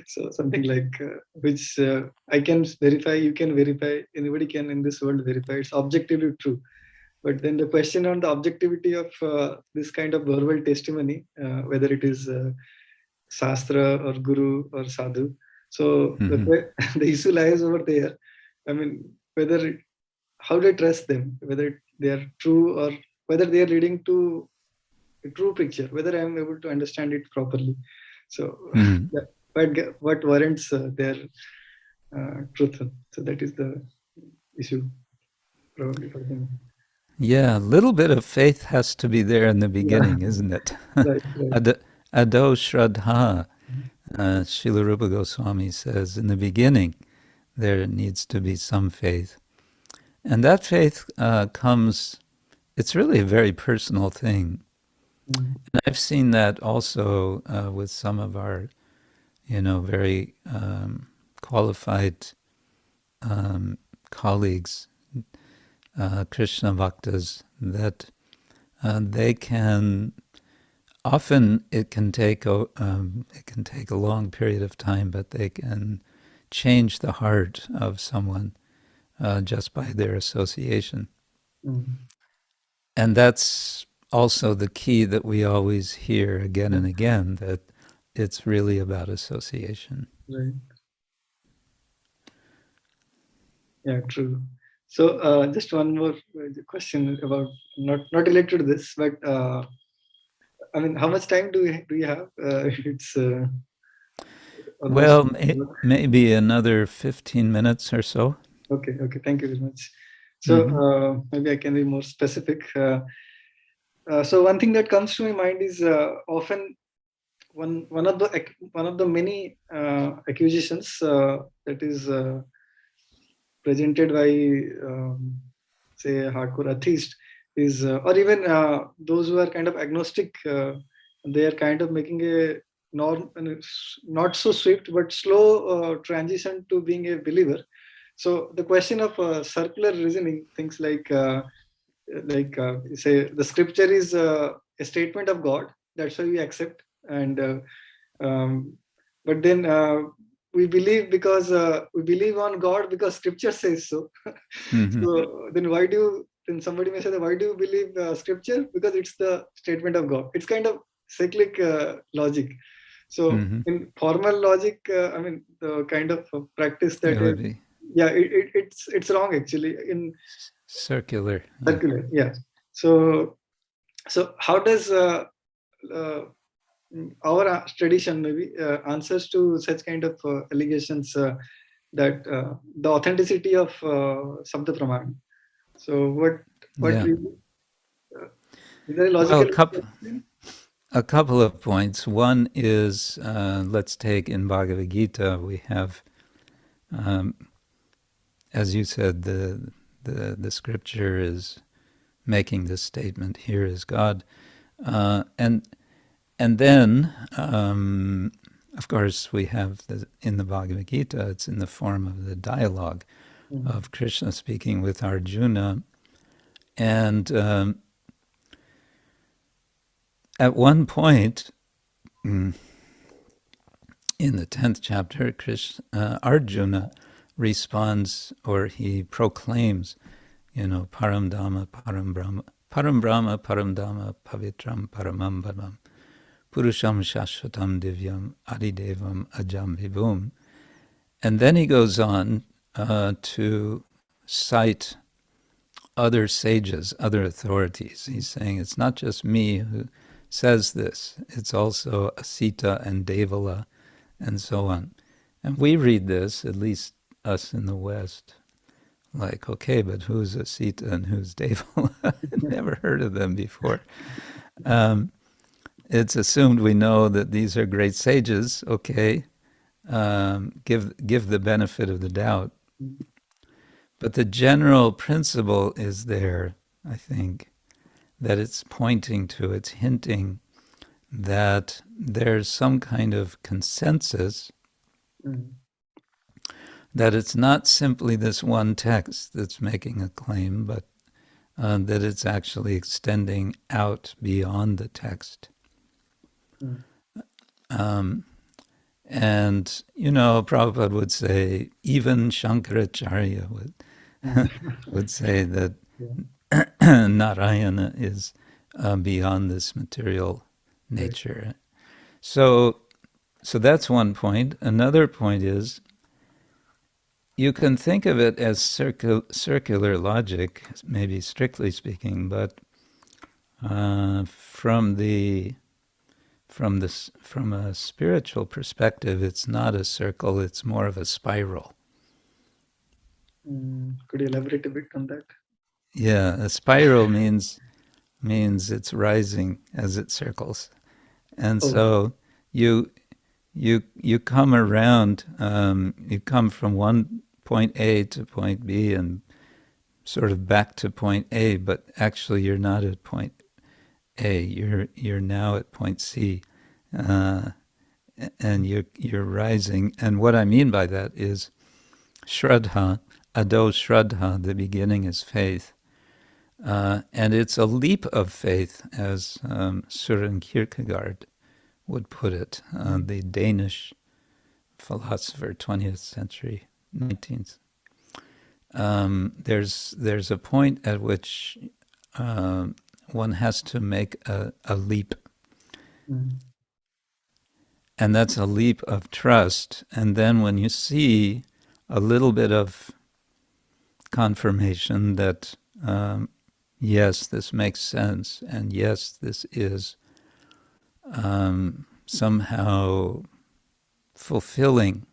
so something like which I can verify, you can verify, anybody can in this world verify. It's objectively true. But then the question on the objectivity of this kind of verbal testimony, whether it is Shastra or Guru or Sadhu. So the issue lies over there. I mean, how do I trust them, whether they are true or whether they are leading to a true picture, whether I am able to understand it properly. So Mm. what warrants their truth? So that is the issue probably for them. Yeah, a little bit of faith has to be there in the Yeah, beginning, isn't it? right, right. Ado Shraddha, Srila Rupa Goswami says, in the beginning there needs to be some faith. And that faith comes, it's really a very personal thing. Mm. And I've seen that also with some of our, very qualified colleagues, Krishna Bhaktas, that they can, often it can take a long period of time, but they can change the heart of someone just by their association. Mm. And that's also the key that we always hear again and again, that it's really about association. Right. Yeah, true. So just one more question about not related to this, but I mean, how much time do you have? It's almost. Well, maybe another 15 minutes or so. Okay. Okay. Thank you very much. So Mm-hmm. maybe I can be more specific. So one thing that comes to my mind is often one of the many accusations that is presented by say a hardcore atheist is or even those who are kind of agnostic, they are kind of making a not so swift but slow transition to being a believer. So the question of circular reasoning, things like say the scripture is a statement of God, that's why we accept, and um, but then we believe because we believe on God because scripture says so. Mm-hmm. So then why do you, then somebody may say that why do you believe scripture? Because it's the statement of God. It's kind of cyclic logic. So Mm-hmm. in formal logic, I mean the kind of practice It that is, would be yeah, it's wrong actually in circular. Yeah. circular. Yeah. So how does uh, our tradition maybe answers to such kind of allegations that the authenticity of Sabda Praman? So what Yeah. really is there a Well, logical a couple of points. One is, let's take in Bhagavad Gita, we have, as you said, the scripture is making this statement, here is God. And then, of course, we have in the Bhagavad Gita, it's in the form of the dialogue of Krishna speaking with Arjuna. And at one point, in the 10th chapter, Arjuna responds, or he proclaims, Param Dhamma, Param Brahma, Param Brahma, Param Dhamma, Pavitram, Paramam Param, Purusham Shashvatam Divyam, Adidevam Ajam Vibhum. And then he goes on to cite other sages, other authorities. He's saying it's not just me who says this, it's also Asita and Devala and so on. And we read this, at least us in the West, like, okay, but who's Asita and who's Devala? Never heard of them before. It's assumed we know that these are great sages, okay, give the benefit of the doubt. But the general principle is there, I think, that it's pointing to, it's hinting that there's some kind of consensus, that it's not simply this one text that's making a claim, but that it's actually extending out beyond the text. And, Prabhupada would say, even Shankaracharya would say that Narayana is beyond this material nature. So that's one point. Another point is you can think of it as circular logic, maybe strictly speaking, but from a spiritual perspective, it's not a circle; it's more of a spiral. Could you elaborate a bit on that? Yeah, a spiral means it's rising as it circles, and so you come around. You come from one point A to point B and sort of back to point A, but actually you're not at point A. You're now at point C, and you're rising. And what I mean by that is Shraddha, Ado Shraddha, the beginning is faith. And it's a leap of faith, as Søren Kierkegaard would put it, the Danish philosopher, 20th century, 19th. There's a point at which one has to make a leap. And that's a leap of trust. And then when you see a little bit of confirmation that, yes, this makes sense, and yes, this is somehow fulfilling,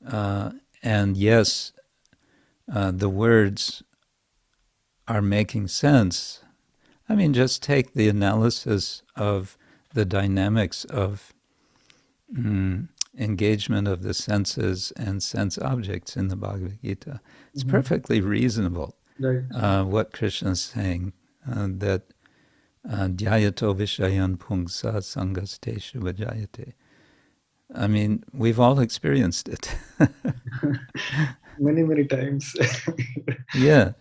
and yes, the words are making sense. I mean, just take the analysis of the dynamics of engagement of the senses and sense objects in the Bhagavad Gita. It's perfectly reasonable, what Krishna is saying, that dhyato vishayan pungsa sangasteshu vajayate. I mean, we've all experienced it. Many times. Yeah,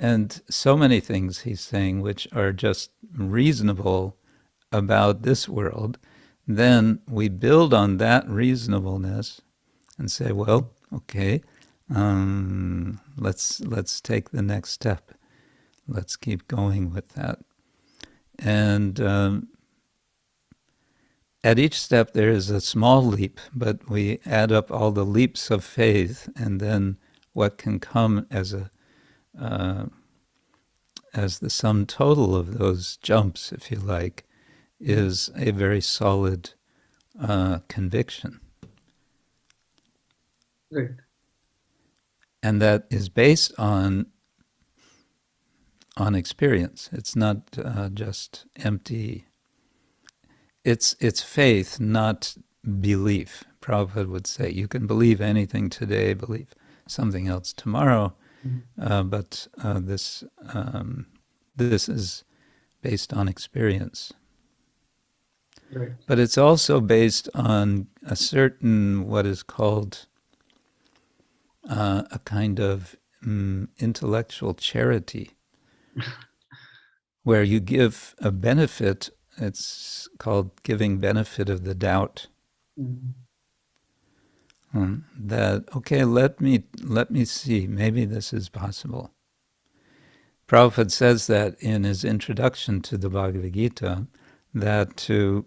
and so many things he's saying which are just reasonable about this world. Then we build on that reasonableness and say, well, okay, let's take the next step. Let's keep going with that. And at each step there is a small leap, but we add up all the leaps of faith, and then what can come as the sum total of those jumps, if you like, is a very solid conviction. Right. And that is based on experience. It's not just empty. It's faith, not belief. Prabhupada would say, you can believe anything today, believe something else tomorrow, but this is based on experience. Right. But it's also based on a certain, what is called a kind of intellectual charity, where you give a benefit. It's called giving benefit of the doubt. That, okay, let me see, maybe this is possible. Prabhupada says that in his introduction to the Bhagavad Gita, that to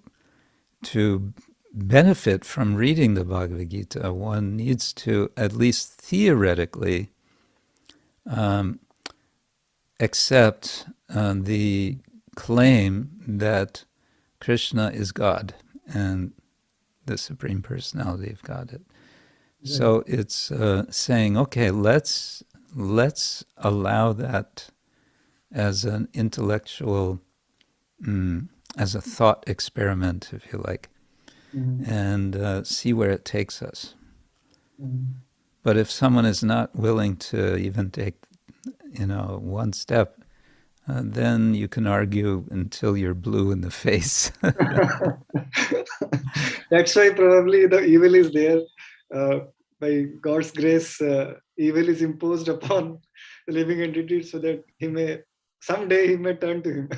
benefit from reading the Bhagavad Gita, one needs to, at least theoretically, accept the claim that Krishna is God and the Supreme Personality of Godhead. So it's saying, okay, let's allow that as an intellectual, as a thought experiment, if you like, and see where it takes us. But if someone is not willing to even take, one step, then you can argue until you're blue in the face. That's why probably the evil is there. By God's grace, evil is imposed upon the living entity so that someday he may turn to him.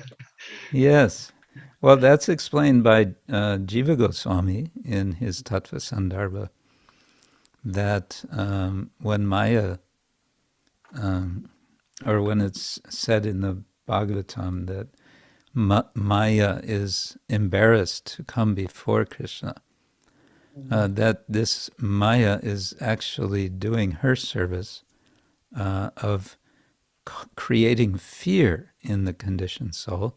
Yes. Well, that's explained by Jiva Goswami in his Tattva Sandarbha, that when Maya, or when it's said in the Bhagavatam that Maya is embarrassed to come before Krishna, that this Maya is actually doing her service of creating fear in the conditioned soul,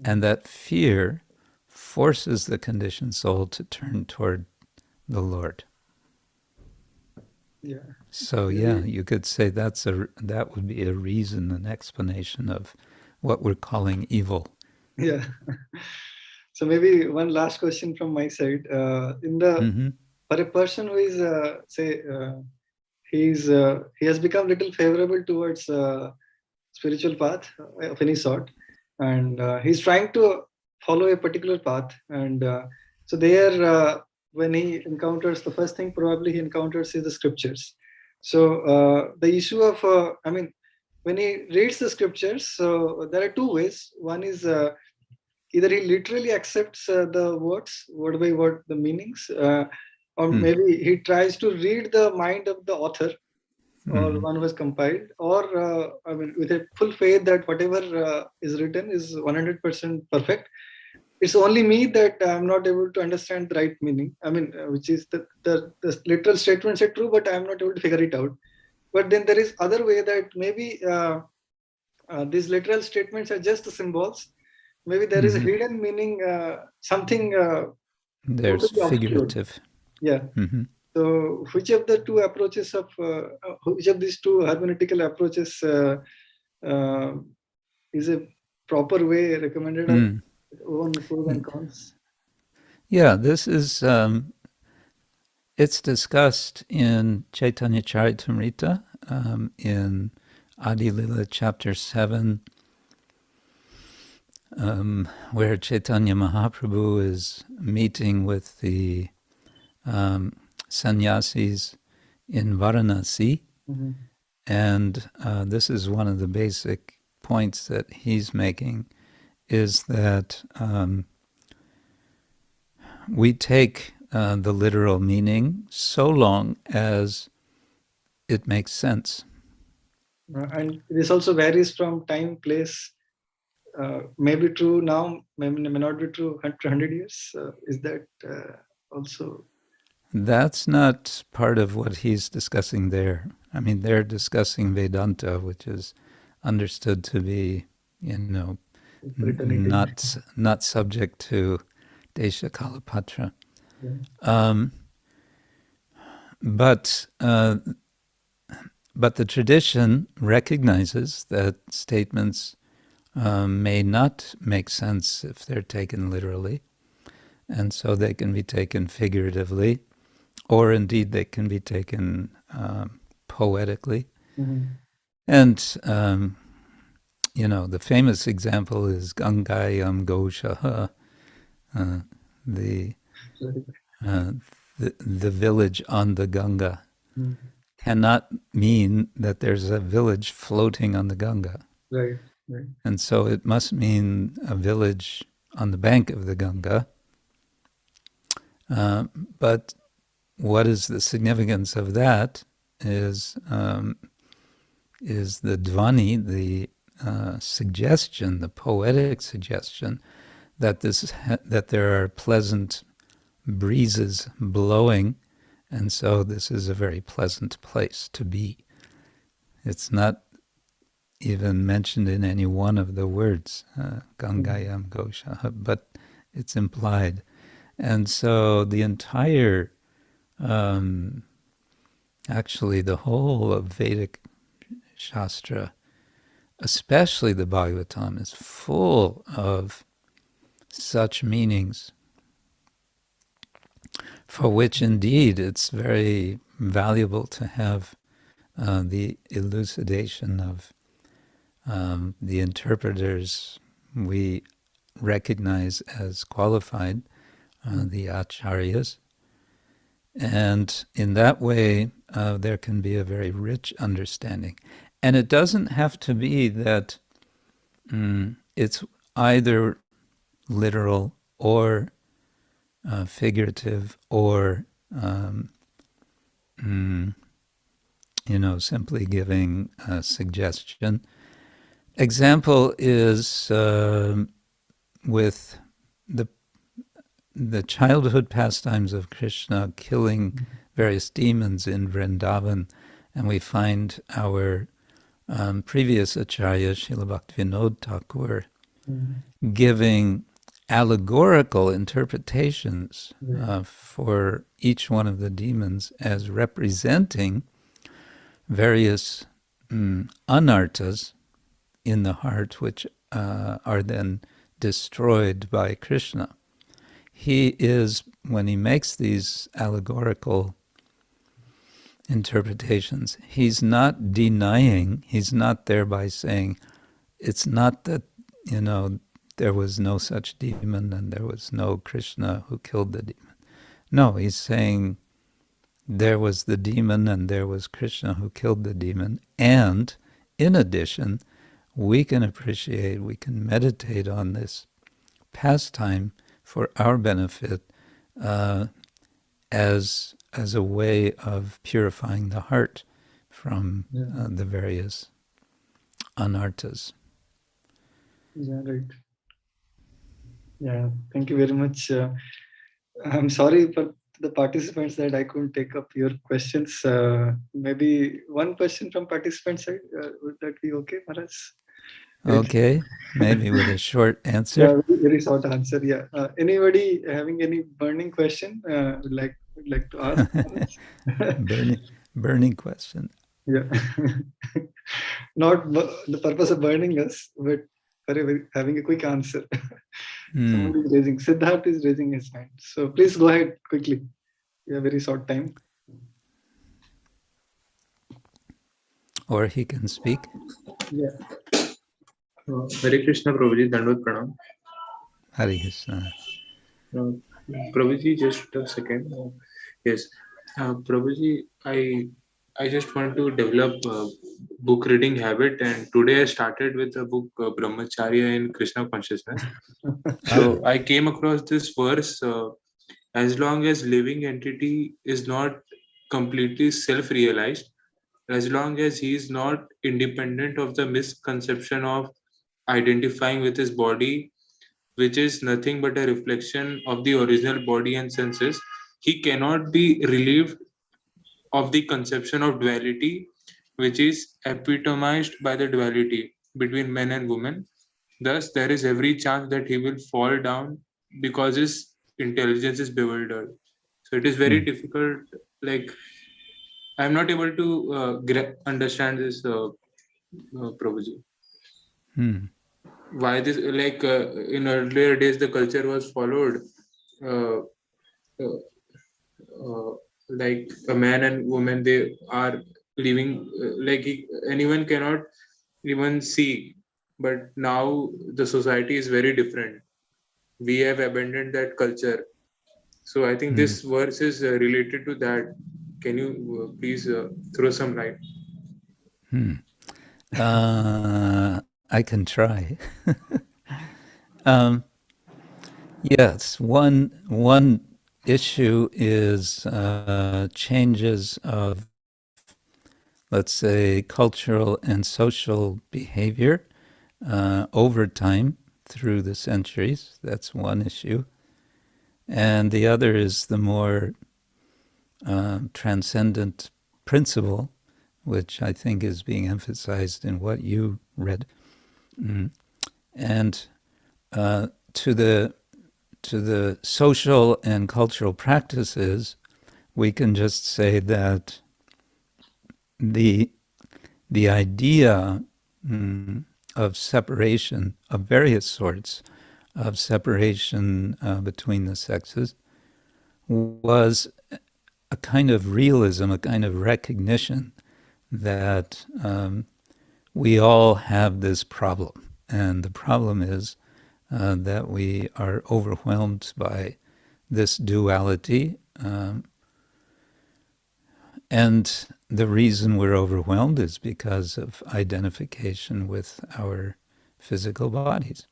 and that fear forces the conditioned soul to turn toward the Lord. Yeah. So you could say that would be a reason, an explanation of what we're calling evil. Yeah. So maybe one last question from my side. For a person who is he has become little favorable towards spiritual path of any sort, and he's trying to follow a particular path, and so there when he encounters, the first thing probably he encounters is the scriptures. So the issue of when he reads the scriptures, so there are two ways. One is either he literally accepts the words word by word, the meanings, or maybe he tries to read the mind of the author or one who has compiled, or with a full faith that whatever is written is 100% perfect. It's only me that I'm not able to understand the right meaning. Which is the literal statements are true, but I'm not able to figure it out. But then there is other way that maybe these literal statements are just the symbols. Maybe there is a hidden meaning, something There's totally obscure. figurative. Yeah. So which of the two approaches of which of these two hermeneutical approaches is a proper way recommended of own pros and cons? Yeah, this is it's discussed in Chaitanya Charitamrita in Adi Lila chapter 7, where Chaitanya Mahaprabhu is meeting with the sannyasis in Varanasi. And this is one of the basic points that he's making, is that we take the literal meaning so long as it makes sense. And this also varies from time, place. May be true now, may not be true after 100 years. Is that also? That's not part of what he's discussing there. I mean, they're discussing Vedanta, which is understood to be, not subject to Desha Kalapatra. Yeah. But the tradition recognizes that statements may not make sense if they're taken literally, and so they can be taken figuratively, or indeed they can be taken poetically. And the famous example is Gangayam Goshaha, the village on the Ganga. Cannot mean that there's a village floating on the Ganga. Right. And so it must mean a village on the bank of the Ganga. But what is the significance of that is the dvani, the suggestion, the poetic suggestion that that there are pleasant breezes blowing, and so this is a very pleasant place to be. It's not even mentioned in any one of the words, Gangayam Gosha, but it's implied. And so the entire, actually the whole of Vedic Shastra, especially the Bhagavatam, is full of such meanings, for which indeed it's very valuable to have the elucidation of the interpreters we recognize as qualified, the acharyas. And in that way, there can be a very rich understanding. And it doesn't have to be that it's either literal or figurative or, simply giving a suggestion. Example is with the childhood pastimes of Krishna, killing various demons in Vrindavan, and we find our previous Acharya, Srila Bhaktivinoda Thakur, giving allegorical interpretations for each one of the demons as representing various anarthas in the heart, which are then destroyed by Krishna. He is, when he makes these allegorical interpretations, he's not denying, he's not thereby saying, it's not that, there was no such demon and there was no Krishna who killed the demon. No, he's saying there was the demon and there was Krishna who killed the demon. And in addition, we can appreciate, we can meditate on this pastime for our benefit as a way of purifying the heart from the various anarthas. Yeah, right. Yeah, thank you very much. I'm sorry for the participants that I couldn't take up your questions. Maybe one question from participant side. Would that be okay, Maharaj? Okay, maybe with a short answer. Yeah, very short answer. Yeah. Anybody having any burning question would like to ask? burning question. Yeah. Not the purpose of burning us, but for having a quick answer. Somebody is raising. Siddharth is raising his hand. So please go ahead quickly. We have very short time. Or he can speak. Yeah. Hare Krishna, Prabhuji, Dandavad Pranam. Hare Krishna. Prabhuji, just a second. Yes. Prabhuji, I just want to develop a book reading habit, and today I started with a book, Brahmacharya in Krishna Consciousness. So I came across this verse, as long as living entity is not completely self-realized, as long as he is not independent of the misconception of identifying with his body, which is nothing but a reflection of the original body and senses, he cannot be relieved of the conception of duality, which is epitomized by the duality between men and women. Thus, there is every chance that he will fall down because his intelligence is bewildered. So it is very difficult. Like, I'm not able to understand this, Prabhuji. Why this? Like in earlier days, the culture was followed. Like a man and woman, they are living anyone cannot even see. But now the society is very different. We have abandoned that culture. So I think this verse is related to that. Can you please throw some light? I can try. Yes, one issue is changes of, let's say, cultural and social behavior over time through the centuries. That's one issue. And the other is the more transcendent principle, which I think is being emphasized in what you read. And to the social and cultural practices, we can just say that the idea of separation, of various sorts of separation between the sexes, was a kind of realism, a kind of recognition that we all have this problem. And the problem is that we are overwhelmed by this duality. And the reason we're overwhelmed is because of identification with our physical bodies.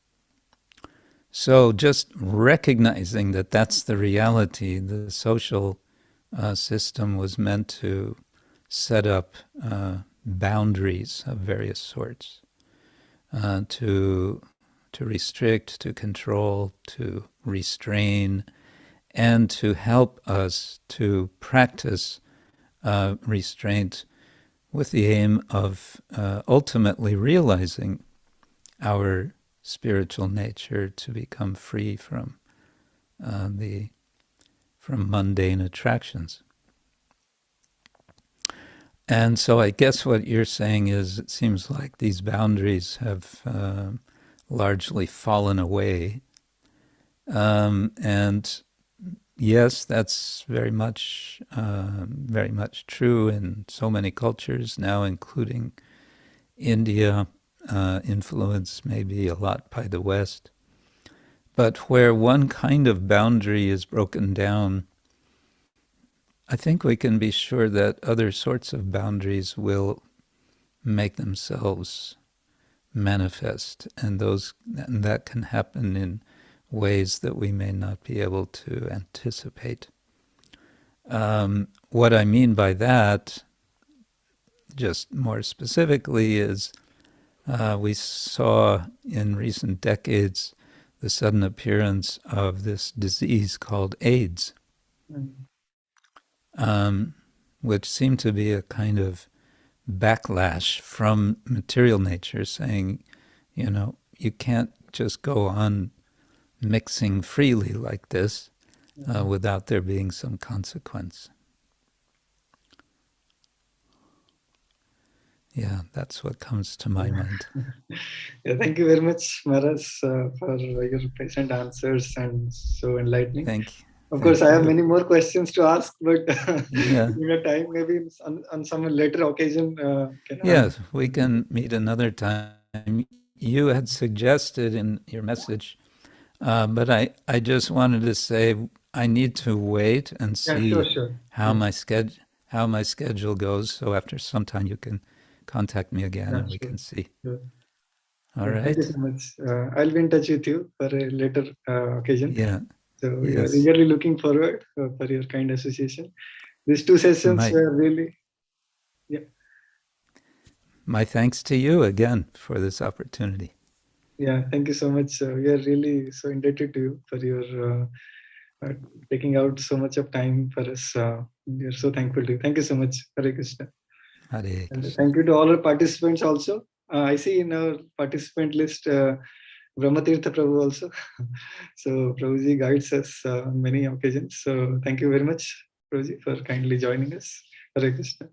So just recognizing that that's the reality, the social system was meant to set up boundaries of various sorts, to restrict, to control, to restrain, and to help us to practice restraint with the aim of ultimately realizing our spiritual nature to become free from mundane attractions. And so I guess what you're saying is it seems like these boundaries have largely fallen away. And yes, that's very much true in so many cultures now, including India, influenced maybe a lot by the West. But where one kind of boundary is broken down, I think we can be sure that other sorts of boundaries will make themselves manifest, and that can happen in ways that we may not be able to anticipate. What I mean by that, just more specifically, is we saw in recent decades the sudden appearance of this disease called AIDS, which seemed to be a kind of backlash from material nature, saying, you can't just go on mixing freely like this without there being some consequence. Yeah, that's what comes to my mind. Yeah, thank you very much, Maharaj, for your patient answers and so enlightening. Thank you. Of course, I have many more questions to ask, but Yeah. in a time, maybe on some later occasion. Yes, we can meet another time. You had suggested in your message, but I just wanted to say I need to wait and see how my schedule goes. So after some time, you can contact me again and we can see. All right. Thank you so much. I'll be in touch with you for a later occasion. Yeah. So we are eagerly looking forward for your kind association. These two sessions were really, My thanks to you again for this opportunity. Yeah, thank you so much. We are really so indebted to you for your taking out so much of time for us. We are so thankful to you. Thank you so much, Hare Krishna. Hare Krishna. And thank you to all our participants also. I see in our participant list Brahmatirtha Prabhu also. So Prabhuji guides us on many occasions. So thank you very much, Prabhuji, for kindly joining us. Hare Krishna.